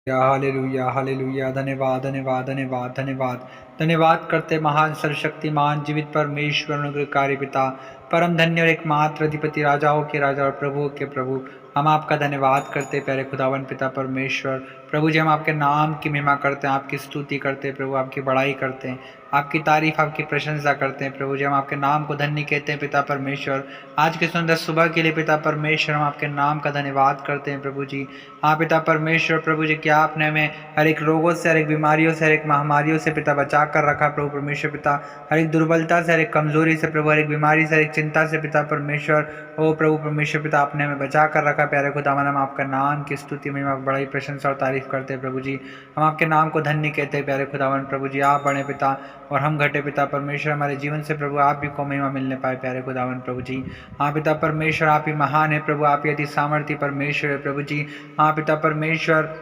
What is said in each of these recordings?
Hallelujah hallelujah. धन्यवाद धन्यवाद धन्यवाद धन्यवाद। धन्यवाद करते महान सर्वशक्तिमान जीवित परमेश्वर अनुग्रहकारी पिता, परम धन्य और एकमात्र अधिपति, राजाओं के राजा और प्रभुओं के प्रभु। हम आपका धन्यवाद करते प्यारे खुदावन पिता परमेश्वर। प्रभु जी, हम आपके नाम की महिमा करते हैं, आपकी स्तुति करते हैं प्रभु, आपकी बड़ाई करते हैं, आपकी तारीफ आपकी प्रशंसा करते हैं प्रभु जी। हम आपके नाम को धन्य कहते हैं पिता परमेश्वर। आज के सुंदर सुबह के लिए पिता परमेश्वर हम आपके नाम का धन्यवाद करते हैं प्रभु जी। हाँ पिता परमेश्वर, प्रभु जी क्या आपने हमें हर एक रोगों से, हर एक बीमारियों से, हर एक महामारियों से पिता बचा कर रखा प्रभु परमेश्वर पिता। हर एक दुर्बलता से, हर एक कमजोरी से प्रभु, हर एक बीमारी से, हर एक चिंता से पिता परमेश्वर। ओ प्रभु परमेश्वर पिता, आपने हमें बचा कर रखा प्यारे खुदावन। हम आपका नाम की स्तुति में बड़ाई प्रशंसा और तारीफ करते हैं प्रभु जी। हम आपके नाम को धन्य कहते हैं प्यारे खुदावन। प्रभु जी आप बड़े पिता और हम घटे पिता परमेश्वर। हमारे जीवन से प्रभु आप भी को महिमा मिलने पाए प्यारे खुदावन प्रभु जी। हाँ पिता परमेश्वर, आप ही महान है प्रभु, आप ही अति सामर्थ्य परमेश्वर है प्रभु जी। हाँ पिता परमेश्वर,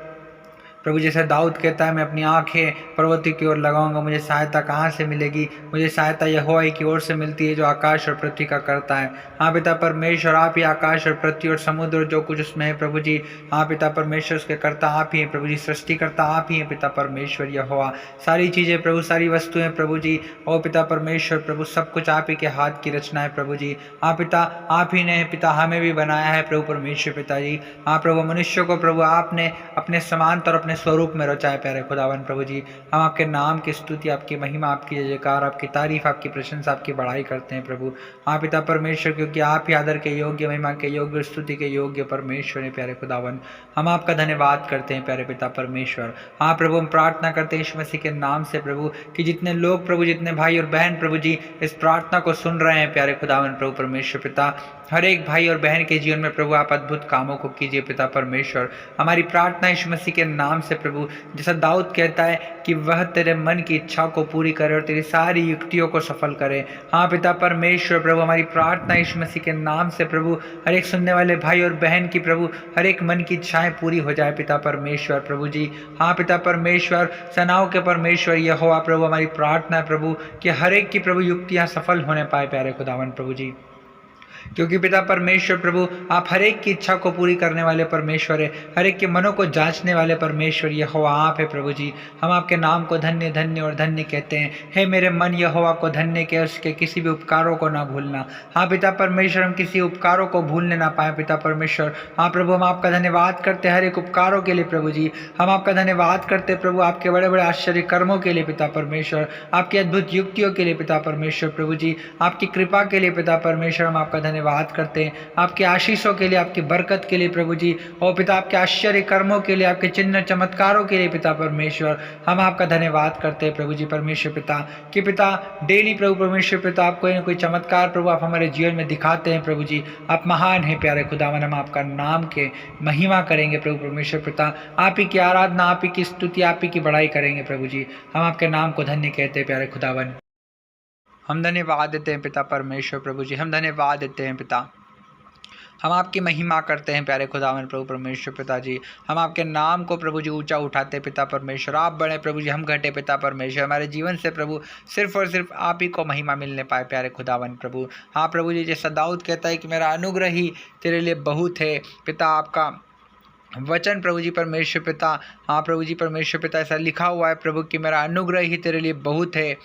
प्रभु जैसे दाऊद कहता है, मैं अपनी आंखें पर्वती की ओर लगाऊंगा, मुझे सहायता कहाँ से मिलेगी? मुझे सहायता यहोवा की ओर से मिलती है जो आकाश और पृथ्वी का करता है। हाँ पिता परमेश्वर, आप ही आकाश और पृथ्वी और समुद्र और जो कुछ उसमें है प्रभु जी। हाँ पिता परमेश्वर, उसके करता आप ही हैं प्रभु जी, सृष्टि करता आप ही हैं पिता परमेश्वर यहोवा। सारी चीज़ें प्रभु, सारी वस्तुएं प्रभु जी, ओ पिता परमेश्वर प्रभु, सब कुछ आप ही के हाथ की रचना है प्रभु जी। हाँ पिता, आप ही ने पिता हमें भी बनाया है प्रभु परमेश्वर पिता जी। हाँ प्रभु, मनुष्य को प्रभु आपने अपने समांतर और अपने स्वरूप में रचा है प्यारे खुदावन प्रभु जी। हम आपके नाम की स्तुति, आपकी महिमा, आपकी जय जयकार, आपकी तारीफ, आपकी प्रशंसा, आपकी बड़ाई करते हैं प्रभु। हाँ पिता परमेश्वर, क्योंकि आप ही आदर के योग्य, महिमा के योग्य, स्तुति के योग्य परमेश्वर है प्यारे खुदावन। हम आपका धन्यवाद करते हैं प्यारे पिता परमेश्वर। हाँ प्रभु, हम प्रार्थना करते हैं यीशु मसीह के नाम से प्रभु, कि जितने लोग प्रभु, जितने भाई और बहन प्रभु जी इस प्रार्थना को सुन रहे हैं प्यारे खुदावन प्रभु परमेश्वर पिता, हर एक भाई और बहन के जीवन में प्रभु आप अद्भुत कामों को कीजिए पिता परमेश्वर। हमारी प्रार्थना यीशु मसीह के नाम से प्रभु, जैसा दाऊद कहता है कि वह तेरे मन की इच्छा को पूरी करे और तेरी सारी युक्तियों को सफल करे। हाँ पिता परमेश्वर प्रभु, हमारी प्रार्थना यीशु मसीह के नाम से प्रभु, हर एक सुनने वाले भाई और बहन की प्रभु, हर एक मन की इच्छाएं पूरी हो जाए पिता परमेश्वर प्रभु जी। हाँ पिता परमेश्वर, सेनाओं के परमेश्वर यहोवा प्रभु, हमारी प्रार्थना है प्रभु कि हर एक की प्रभु युक्तियां सफल होने पाए प्यारे खुदावन प्रभु जी। क्योंकि पिता परमेश्वर प्रभु, आप हर एक की इच्छा को पूरी करने वाले परमेश्वर है, हर एक के मनों को जांचने वाले परमेश्वर यहोवा आप है प्रभु जी। हम आपके नाम को धन्य धन्य और धन्य कहते हैं। हे मेरे मन, यहोवा को धन्य कह, उसके किसी भी उपकारों को ना भूलना। हाँ पिता परमेश्वर, हम किसी उपकारों को भूलने ना पाए पिता परमेश्वर। हाँ प्रभु, हम आपका धन्यवाद करते हैं हर एक उपकारों के लिए प्रभु जी। हम आपका धन्यवाद करते प्रभु, आपके बड़े बड़े आश्चर्य कर्मों के लिए पिता परमेश्वर, आपकी अद्भुत युक्तियों के लिए पिता परमेश्वर प्रभु जी, आपकी कृपा के लिए पिता परमेश्वर। हम आपका धन्यवाद करते हैं, आपके आशीषों के लिए, आपकी बरकत के लिए प्रभु जी। ओ पिता, आपके आश्चर्य कर्मों के लिए, आपके चिन्ह चमत्कारों के लिए पिता परमेश्वर। हम आपका धन्यवाद करते हैं प्रभु जी परमेश्वर पिता, कि पिता डेली प्रभु परमेश्वर पिता आप कोई ना कोई चमत्कार प्रभु आप हमारे जीवन में दिखाते हैं प्रभु जी। आप महान हैं प्यारे खुदावन। हम आपका नाम के महिमा करेंगे प्रभु परमेश्वर पिता, आप ही की आराधना, आप ही की स्तुति, आप ही की बड़ाई करेंगे प्रभु जी। हम आपके नाम को धन्य कहते हैं प्यारे खुदावन। हम धन्यवाद देते हैं पिता परमेश्वर प्रभु जी, हम धन्यवाद देते हैं पिता। हम आपकी महिमा करते हैं प्यारे खुदावन प्रभु परमेश्वर पिता जी। हम आपके नाम को प्रभु जी ऊंचा उठाते हैं पिता परमेश्वर। आप बड़े प्रभु जी, हम घटे पिता परमेश्वर। हमारे जीवन से प्रभु सिर्फ और सिर्फ आप ही को महिमा मिलने पाए प्यारे खुदावन प्रभु। हाँ प्रभु जी, जैसा दाऊद कहता है कि मेरा अनुग्रह ही तेरे लिए बहुत है पिता, आपका वचन प्रभु जी परमेश्वर पिता। हाँ प्रभु जी परमेश्वर पिता, ऐसा लिखा हुआ है प्रभु कि मेरा अनुग्रह ही तेरे लिए बहुत है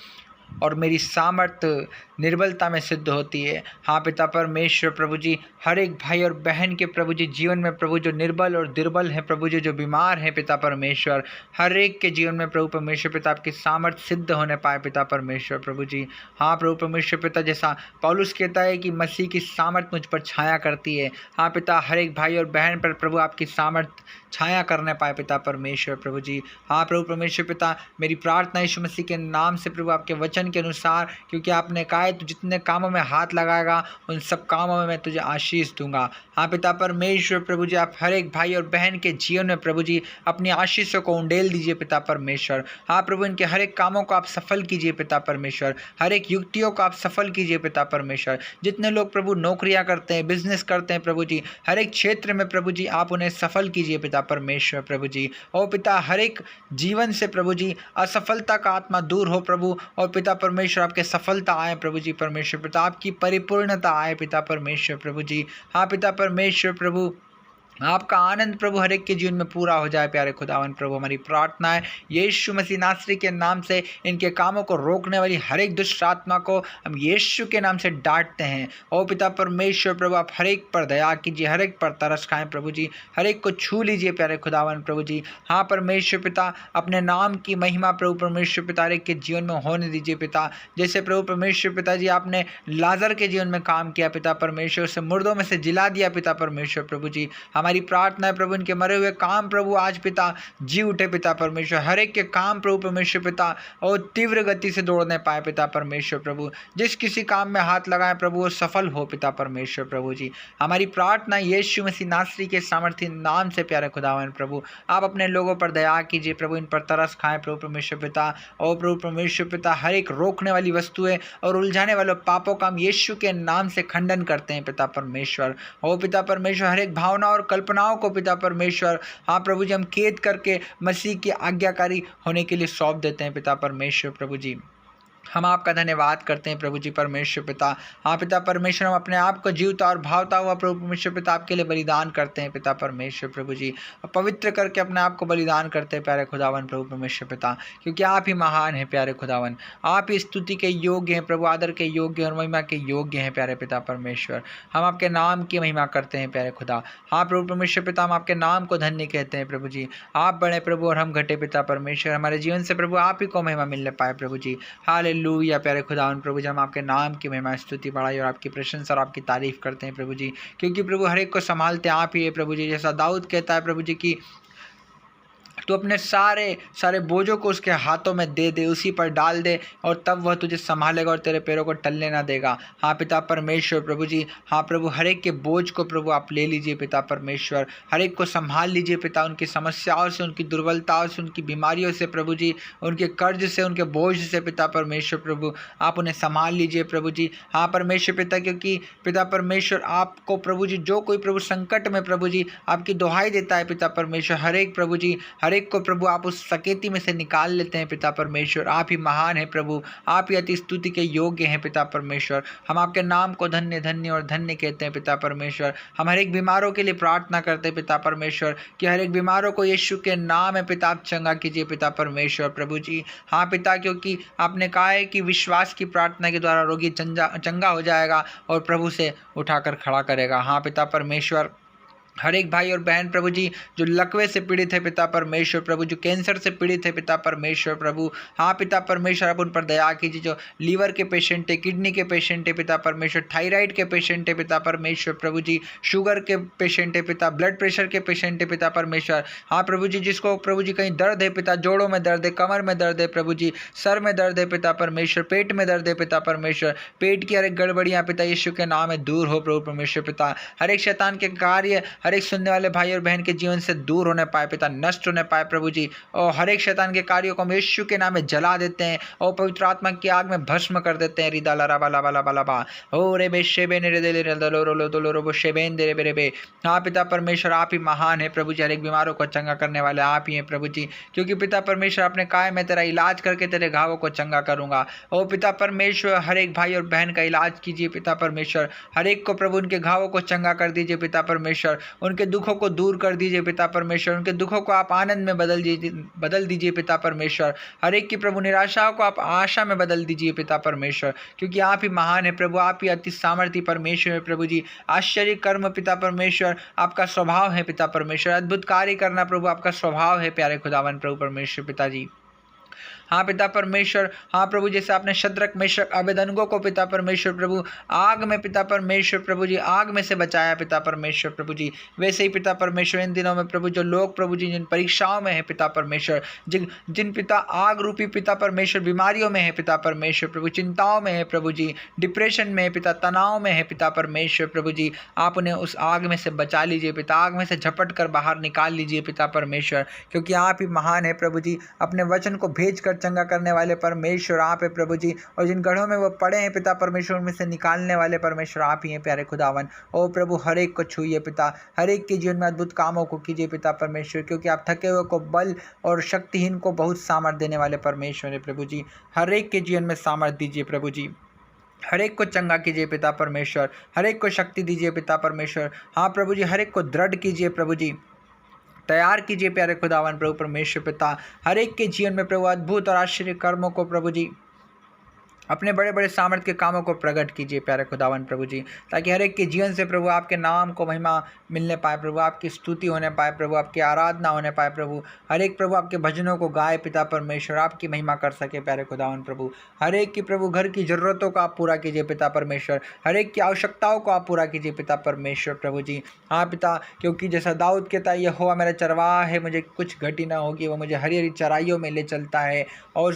और मेरी सामर्थ्य निर्बलता में सिद्ध होती है। हाँ पिता परमेश्वर प्रभु जी, हर एक भाई और बहन के प्रभु जी जीवन में प्रभु जो निर्बल और दुर्बल है प्रभु जी, जो बीमार है पिता परमेश्वर, हर एक के जीवन में प्रभु परमेश्वर पिता आपकी सामर्थ्य सिद्ध होने पाए पिता परमेश्वर प्रभु जी। हाँ प्रभु परमेश्वर पिता, जैसा पौलुस कहता है कि मसीह की सामर्थ्य मुझ पर छाया करती है। हाँ पिता, हर एक भाई और बहन पर प्रभु आपकी सामर्थ्य छाया करने पाए पिता परमेश्वर प्रभु जी। हाँ प्रभु परमेश्वर पिता, मेरी प्रार्थना यीशु मसीह के नाम से प्रभु आपके वचन के अनुसार, क्योंकि आपने कहा है तू जितने कामों में हाथ लगाएगा उन सब कामों में मैं तुझे आशीष दूंगा। हाँ पिता परमेश्वर प्रभु जी, आप हर एक भाई और बहन के जीवन में प्रभु जी अपनी आशीषों को उंडेल दीजिए पिता परमेश्वर। हाँ प्रभु, इनके हर एक कामों को आप सफल कीजिए पिता परमेश्वर, हर एक युक्तियों को आप सफल कीजिए पिता परमेश्वर। जितने लोग प्रभु नौकरियां करते हैं, बिजनेस करते हैं प्रभु जी, हर एक क्षेत्र में प्रभु जी आप उन्हें सफल कीजिए पिता परमेश्वर प्रभु जी। ओ पिता, हर एक जीवन से प्रभु जी असफलता का आत्मा दूर हो प्रभु, और पिता परमेश्वर आपके सफलता आए प्रभु जी परमेश्वर पिता, आपकी परिपूर्णता आए पिता परमेश्वर प्रभु जी। हाँ पिता परमेश्वर प्रभु, आपका आनंद प्रभु हर एक के जीवन में पूरा हो जाए प्यारे खुदावन प्रभु। हमारी प्रार्थना है यीशु मसीह नासरी के नाम से इनके कामों को रोकने वाली हर एक दुष्ट आत्मा को हम यीशु के नाम से डांटते हैं। ओ पिता परमेश्वर प्रभु, आप हर एक पर दया कीजिए, हर एक पर तरस खाएं प्रभु जी, हर एक को छू लीजिए प्यारे खुदावन प्रभु जी। हाँ परमेश्वर पिता, अपने नाम की महिमा प्रभु परमेश्वर पिता हर एक के जीवन में होने दीजिए पिता। जैसे प्रभु परमेश्वर पिता जी आपने लाजर के जीवन में काम किया पिता परमेश्वर, से मुर्दों में से जिला दिया पिता परमेश्वर प्रभु जी। हमारी प्रार्थना है प्रभु इनके मरे हुए काम प्रभु आज पिता जी उठे पिता परमेश्वर, हर एक के काम प्रभु परमेश्वर पिता और तीव्र गति से दौड़ने पाए पिता परमेश्वर प्रभु। जिस किसी काम में हाथ लगाए प्रभु वो सफल हो पिता परमेश्वर प्रभु जी। हमारी प्रार्थना यीशु मसीह नासरी के सामर्थ्य नाम से प्यारे खुदावन प्रभु, आप अपने लोगों पर दया कीजिए प्रभु, इन पर तरस खाएं प्रभु परमेश्वर पिता। और प्रभु परमेश्वर पिता हर एक रोकने वाली वस्तुएं और उलझाने वाले पापों का हम यीशु के नाम से खंडन करते हैं पिता परमेश्वर। ओ पिता परमेश्वर, हर एक भावना और कल्पनाओं को पिता परमेश्वर हाँ प्रभु जी हम कैद करके मसीह की आज्ञाकारी होने के लिए सौंप देते हैं पिता परमेश्वर प्रभु जी। हम आपका धन्यवाद करते हैं प्रभु जी परमेश्वर पिता। हाँ पिता परमेश्वर, हम अपने आप को जीवता और भावता हुआ प्रभु परमेश्वर पिता आपके लिए बलिदान करते हैं पिता परमेश्वर प्रभु जी। पवित्र करके अपने आप को बलिदान करते हैं प्यारे खुदावन प्रभु परमेश्वर पिता, क्योंकि आप ही महान हैं प्यारे खुदावन। आप ही स्तुति के योग्य हैं प्रभु, आदर के योग्य और महिमा के योग्य हैं प्यारे पिता परमेश्वर। हम आपके नाम की महिमा करते हैं प्यारे खुदा। हाँ प्रभु परमेश्वर पिता, हम आपके नाम को धन्य कहते हैं प्रभु जी। आप बड़े प्रभु और हम घटे पिता परमेश्वर, हमारे जीवन से प्रभु आप ही को महिमा मिलने पाए प्रभु जी। हालेलुया प्यारे खुदावन प्रभु जी, हम आपके नाम की महिमा स्तुति बढ़ाई और आपकी प्रशंसा और आपकी तारीफ करते हैं प्रभु जी, क्योंकि प्रभु हर एक को संभालते आप ही है प्रभु जी। जैसा दाऊद कहता है प्रभु जी की तो अपने सारे बोझों को उसके हाथों में दे दे, उसी पर डाल दे और तब वह तुझे संभालेगा और तेरे पैरों को टलने ना देगा। हाँ पिता परमेश्वर प्रभु जी, हाँ प्रभु हर एक के बोझ को प्रभु आप ले लीजिए पिता परमेश्वर, हर एक को संभाल लीजिए पिता, उनकी समस्याओं से, उनकी दुर्बलताओं से, उनकी बीमारियों से प्रभु जी, उनके कर्ज से, उनके बोझ से पिता परमेश्वर प्रभु आप उन्हें संभाल लीजिए प्रभु जी। हाँ परमेश्वर पिता, क्योंकि पिता परमेश्वर आपको प्रभु जी जो कोई प्रभु संकट में प्रभु जी आपकी दुहाई देता है पिता परमेश्वर, हर एक प्रभु जी हर एक को प्रभु आप उस सकेती में से निकाल लेते हैं पिता परमेश्वर। आप ही महान है प्रभु, आप ही अति स्तुति के योग्य हैं पिता परमेश्वर। हम आपके नाम को धन्य धन्य और धन्य कहते हैं पिता परमेश्वर। हम हर एक बीमारों के लिए प्रार्थना करते हैं पिता परमेश्वर कि हर एक बीमारों को यीशु के नाम में पिता आप चंगा कीजिए पिता परमेश्वर प्रभु जी। हाँ पिता, क्योंकि आपने कहा है कि विश्वास की प्रार्थना के द्वारा रोगी चंगा हो जाएगा और प्रभु से उठाकर खड़ा करेगा। हाँ पिता परमेश्वर, हर एक भाई और बहन प्रभु जी जो लकवे से पीड़ित है पिता परमेश्वर प्रभु, जो कैंसर से पीड़ित है पिता परमेश्वर प्रभु, हाँ पिता परमेश्वर आप उन पर दया कीजिए। जो लीवर के पेशेंट है, किडनी के पेशेंट है पिता परमेश्वर, थायराइड के पेशेंट है पिता परमेश्वर प्रभु जी, शुगर के पेशेंट है पिता, ब्लड प्रेशर के पेशेंट है पिता परमेश्वर। हाँ प्रभु जी, जिसको प्रभु जी कहीं दर्द है पिता, जोड़ों में दर्द है, कमर में दर्द है प्रभु जी, सर में दर्द है पिता परमेश्वर, पेट में दर्द है पिता परमेश्वर, पेट की हर एक गड़बड़ियाँ पिता यीशु के नाम में दूर हो प्रभु परमेश्वर पिता। हर एक शैतान के कार्य हर एक सुनने वाले भाई और बहन के जीवन से दूर होने पाए पिता, नष्ट होने पाए प्रभु जी। और हर एक शैतान के कार्यों को हम यीशु के नाम में जला देते हैं और पवित्र आत्मा की आग में भस्म कर देते हैं। रिदा लरा बाला बाला बाला बा ओ रे बे शेबे ने रे दे रे दलो रो लो दलो रो बो शेबेन दे रे बे। हाँ पिता परमेश्वर, आप ही महान है प्रभु जी, हर एक बीमारों को चंगा करने वाले आप ही हैं प्रभु जी, क्योंकि पिता परमेश्वर आपने कहा है मैं तेरा इलाज करके तेरे घावों को चंगा करूंगा। ओ पिता परमेश्वर, हर एक भाई और बहन का इलाज कीजिए पिता परमेश्वर, हर एक को प्रभु उनके घावों को चंगा कर दीजिए पिता परमेश्वर, उनके दुखों को दूर कर दीजिए पिता परमेश्वर, उनके दुखों को आप आनंद में बदल दीजिए पिता परमेश्वर, हर एक की प्रभु निराशाओं को आप आशा में बदल दीजिए पिता परमेश्वर, क्योंकि आप ही महान है प्रभु, आप ही अति सामर्थी परमेश्वर है प्रभु जी। आश्चर्य कर्म पिता परमेश्वर आपका स्वभाव है पिता परमेश्वर, अद्भुत कार्य करना प्रभु आपका स्वभाव है प्यारे खुदावन प्रभु परमेश्वर पिता जी। हाँ पिता परमेश्वर, हाँ प्रभु, जैसे आपने शद्रक मेशक अबेदनगो को पिता परमेश्वर प्रभु आग में पिता परमेश्वर प्रभु जी आग में से बचाया पिता परमेश्वर प्रभु जी, वैसे ही पिता परमेश्वर इन दिनों में प्रभु जो लोग प्रभु जी जिन परीक्षाओं में है पिता परमेश्वर, जिन पिता आग रूपी पिता परमेश्वर बीमारियों में है पिता परमेश्वर प्रभु, चिंताओं में है प्रभु जी, डिप्रेशन में है पिता, तनाव में है पिता परमेश्वर प्रभु जी, आप उन्हें उस आग में से बचा लीजिए पिता, आग में से झपट कर बाहर निकाल लीजिए पिता परमेश्वर, क्योंकि आप ही महान है प्रभु जी, अपने वचन को भेज कर चंगा करने वाले परमेश्वर आप है प्रभु जी, और जिन गढ़ों में वो पड़े हैं पिता परमेश्वर में से निकालने वाले परमेश्वर आप ही हैं प्यारे खुदावन। ओ प्रभु, हर एक को छूइए पिता, हर एक के जीवन में अद्भुत कामों को कीजिए पिता परमेश्वर, क्योंकि आप थके हुए को बल और शक्तिहीन को बहुत सामर्थ देने वाले परमेश्वर है प्रभु जी, हर एक के जीवन में सामर्थ दीजिए प्रभु जी। हर एक को चंगा कीजिए पिता परमेश्वर, हर एक को शक्ति दीजिए पिता परमेश्वर। हाँ प्रभु जी, हर एक को दृढ़ कीजिए प्रभु जी, तैयार कीजिए प्यारे खुदावन प्रभु परमेश्वर पिता। हर एक के जीवन में प्रभु अद्भुत और आश्चर्य कर्मों को प्रभु जी, अपने बड़े बड़े सामर्थ्य के कामों को प्रकट कीजिए प्यारे खुदावन प्रभु जी, ताकि हर एक के जीवन से प्रभु आपके नाम को महिमा मिलने पाए प्रभु, आपकी स्तुति होने पाए प्रभु, आपकी आराधना होने पाए प्रभु। हर एक प्रभु आपके भजनों को गाए पिता परमेश्वर, आपकी महिमा कर सके प्यारे खुदावन प्रभु। हर एक की प्रभु घर की ज़रूरतों को आप पूरा कीजिए पिता परमेश्वर, हर एक की आवश्यकताओं को आप पूरा कीजिए पिता परमेश्वर प्रभु जी। हाँ पिता, क्योंकि जैसा दाऊद कहता है, यहोवा मेरा चरवाहा है, मुझे कुछ घटी ना होगी, वो मुझे हरी हरी चराइयों में ले चलता है और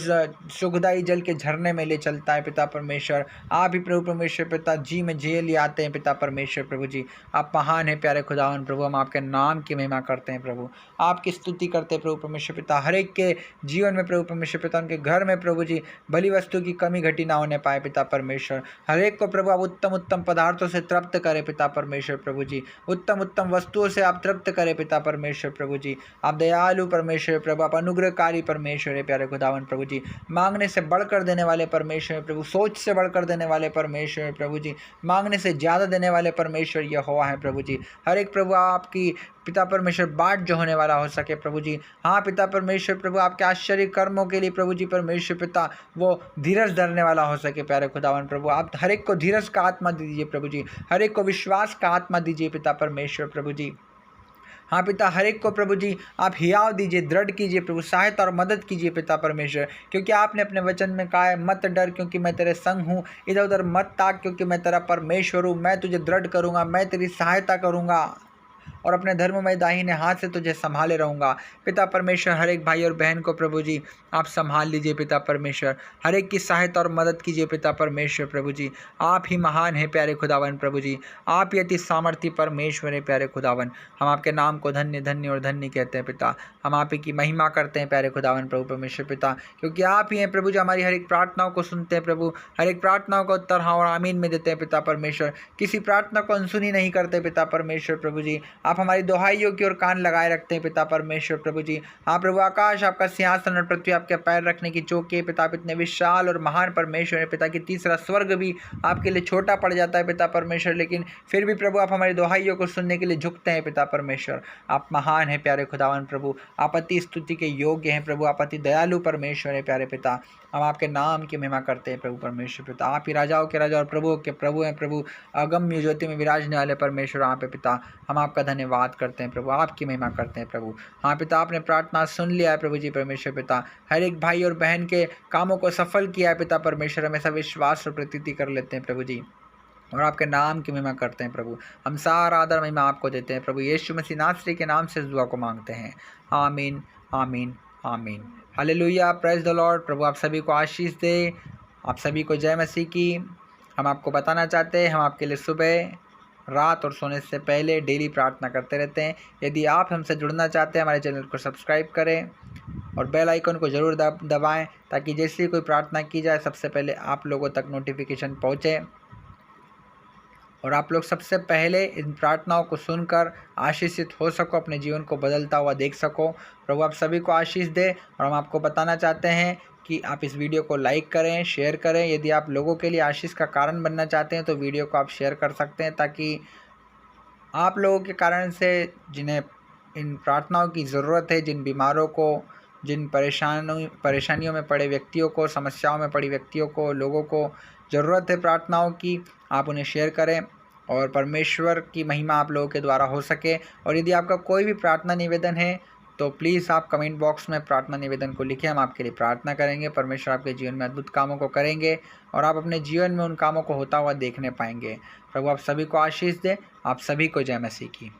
सुखदाई जल के झरने में ले चलता है पिता परमेश्वर। आप ही प्रभु परमेश्वर पिता जी में झेल ले आते हैं पिता परमेश्वर प्रभु जी। आप महान है प्यारे खुदावन प्रभु, हम आपके नाम की महिमा करते हैं प्रभु, आपकी स्तुति करते हैं प्रभु परमेश्वर पिता। हर एक के जीवन में प्रभु परमेश्वर पिता, उनके घर में प्रभु जी भली वस्तु की कमी घटी ना होने पाए पिता परमेश्वर। हर एक को प्रभु आप उत्तम उत्तम पदार्थों से तृप्त करें पिता परमेश्वर प्रभु जी, उत्तम उत्तम वस्तुओं से आप तृप्त करें पिता परमेश्वर प्रभु जी। आप दयालु परमेश्वर प्रभु, आप अनुग्रहकारी परमेश्वर है प्यारे खुदावन प्रभु जी, मांगने से बढ़कर देने वाले परमेश्वर प्रभु, सोच से बढ़कर देने वाले परमेश्वर प्रभु जी, मांगने से ज़्यादा देने वाले परमेश्वर यहोवा है प्रभु जी। हर एक प्रभु आपकी पिता परमेश्वर बाट जो होने वाला हो सके प्रभु जी। हाँ पिता परमेश्वर प्रभु, आपके आश्चर्य कर्मों के लिए प्रभु जी परमेश्वर पिता वो धीरज धरने वाला हो सके प्यारे खुदावन प्रभु। आप हर एक को धीरज का आत्मा दीजिए प्रभु जी, हर एक को विश्वास का आत्मा दीजिए पिता परमेश्वर प्रभु जी। हाँ पिता, हर एक को प्रभु जी आप हियाव दीजिए, दृढ़ कीजिए प्रभु, सहायता और मदद कीजिए पिता परमेश्वर, क्योंकि आपने अपने वचन में कहा है, मत डर क्योंकि मैं तेरे संग हूँ, इधर उधर मत ताक क्योंकि मैं तेरा परमेश्वर हूँ, मैं तुझे दृढ़ करूँगा, मैं तेरी सहायता करूँगा और अपने धर्ममय दाहिने हाथ से तुझे संभाले रहूँगा। पिता परमेश्वर, हर एक भाई और बहन को प्रभु जी आप संभाल लीजिए पिता परमेश्वर, हर एक की सहायता और मदद कीजिए पिता परमेश्वर प्रभु जी। आप ही महान है प्यारे खुदावन प्रभु जी, आप ही अति सामर्थी परमेश्वर है प्यारे खुदावन। हम आपके नाम को धन्य धन्य और धन्य कहते हैं पिता, हम आप ही की महिमा करते हैं प्यारे खुदावन प्रभु परमेश्वर पिता, क्योंकि आप ही हैं प्रभु जो हमारी हर एक प्रार्थनाओं को सुनते हैं प्रभु, हर एक प्रार्थनाओं को उत्तर हाँ और आमीन में देते हैं पिता परमेश्वर, किसी प्रार्थना को अनसुनी नहीं करते पिता परमेश्वर प्रभु जी। आप हमारी दुहाइयों की ओर कान लगाए रखते हैं पिता परमेश्वर प्रभु जी। हाँ प्रभु, आकाश आपका सिंहासन और पृथ्वी आपके पैर रखने की चौकी है पिता, इतने विशाल और महान परमेश्वर है पिता कि तीसरा स्वर्ग भी आपके लिए छोटा पड़ जाता है पिता परमेश्वर, लेकिन फिर भी प्रभु आप हमारी दुहाइयों को सुनने के लिए झुकते हैं पिता परमेश्वर। आप महान है प्यारे खुदावन प्रभु, आप अति स्तुति के योग्य हैं प्रभु, आप अति दयालु परमेश्वर है प्यारे पिता। हम आपके नाम की महिमा करते हैं प्रभु परमेश्वर पिता। आप ही राजाओं के राजा और प्रभुओं के प्रभु हैं प्रभु, अगम्य ज्योति में विराजने वाले परमेश्वर आप है पिता। हम आपका धन्यवाद करते हैं प्रभु, आपकी महिमा करते हैं प्रभु। हाँ पिता, आपने प्रार्थना सुन लिया है प्रभु जी परमेश्वर पिता, हर एक भाई और बहन के कामों को सफल किया है पिता परमेश्वर। हमेशा विश्वास और प्रतीति कर लेते हैं प्रभु जी और आपके नाम की महिमा करते हैं प्रभु। हम सारा आदर महिमा आपको देते हैं प्रभु, यीशु मसीह नासरी के नाम से इस दुआ को मांगते हैं, आमीन आमीन आमीन। Hallelujah, praise the Lord. प्रभु आप सभी को आशीष दे, आप सभी को जय मसीह की। हम आपको बताना चाहते हैं, हम आपके लिए सुबह रात और सोने से पहले डेली प्रार्थना करते रहते हैं। यदि आप हमसे जुड़ना चाहते हैं, हमारे चैनल को सब्सक्राइब करें और बेल आइकन को ज़रूर दबाएं, ताकि जैसे ही कोई प्रार्थना की जाए सबसे पहले आप लोगों तक नोटिफिकेशन पहुँचे और आप लोग सबसे पहले इन प्रार्थनाओं को सुनकर आशीषित हो सको, अपने जीवन को बदलता हुआ देख सको। प्रभु आप सभी को आशीष दे। और हम आपको बताना चाहते हैं कि आप इस वीडियो को लाइक करें, शेयर करें। यदि आप लोगों के लिए आशीष का कारण बनना चाहते हैं तो वीडियो को आप शेयर कर सकते हैं, ताकि आप लोगों के कारण से जिन्हें इन प्रार्थनाओं की ज़रूरत है, जिन बीमारों को, जिन परेशानियों में पड़े व्यक्तियों को, समस्याओं में पड़ी व्यक्तियों को, लोगों को ज़रूरत है प्रार्थनाओं की, आप उन्हें शेयर करें और परमेश्वर की महिमा आप लोगों के द्वारा हो सके। और यदि आपका कोई भी प्रार्थना निवेदन है तो प्लीज़ आप कमेंट बॉक्स में प्रार्थना निवेदन को लिखें, हम आपके लिए प्रार्थना करेंगे। परमेश्वर आपके जीवन में अद्भुत कामों को करेंगे और आप अपने जीवन में उन कामों को होता हुआ देखने पाएंगे। प्रभु आप सभी को आशीष दें। आप सभी को जय मसीह की।